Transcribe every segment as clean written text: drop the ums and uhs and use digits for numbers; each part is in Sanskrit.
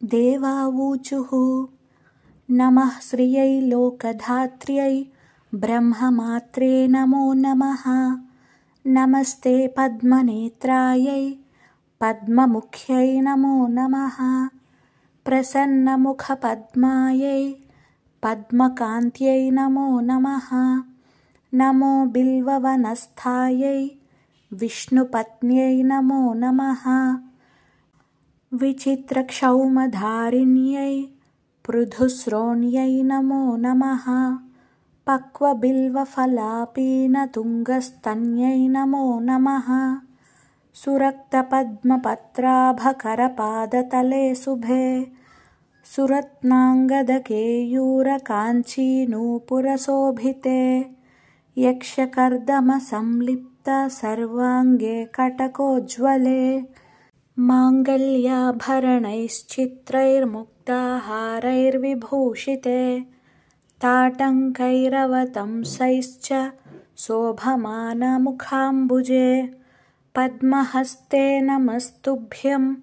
देवावूचुः नमः श्रियै लोकधात्र्यै ब्रह्ममात्रे नमो नमः। नमस्ते पद्मनेत्रायै पद्ममुख्यै नमो नमः। प्रसन्नमुखपद्मायै पद्मकान्त्यै नमो नमः। नमो बिल्ववनस्थायै विष्णुपत्न्यै नमो नमः। विचित्रक्षौमधारिण्यै पृथुश्रोण्यै नमो नमः। पक्वबिल्वफलापीनतुङ्गस्तन्यै नमो नमः। सुरक्तपद्मपत्राभकरपादतले शुभे सुरत्नाङ्गदकेयूरकाञ्चीनूपुरशोभिते यक्षकर्दमसंलिप्तसर्वाङ्गे कटकोज्ज्वले माङ्गल्याभरणैश्चित्रैर्मुक्ताहारैर्विभूषिते ताटङ्कैरवतंसैश्च शोभमानमुखाम्बुजे पद्महस्ते नमस्तुभ्यं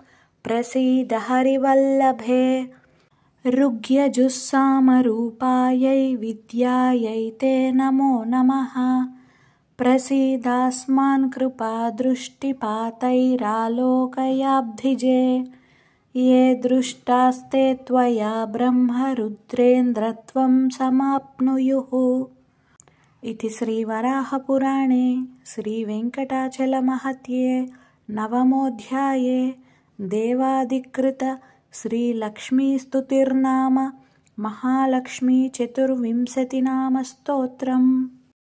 प्रसीद हरिवल्लभे। ऋग्यजुस्सामरूपायै विद्यायै ते नमो नमः। प्रसीदास्मान् कृपादृष्टिपातैरालोकयाब्धिजे ये दृष्टास्ते त्वया ब्रह्मरुद्रेन्द्रत्वं समाप्नुयुः। इति श्रीवराहपुराणे श्रीवेङ्कटाचलमहत्ये नवमोऽध्याये देवादिकृत श्रीलक्ष्मीस्तुतिर्नाम महालक्ष्मीचतुर्विंशतिनामस्तोत्रम्।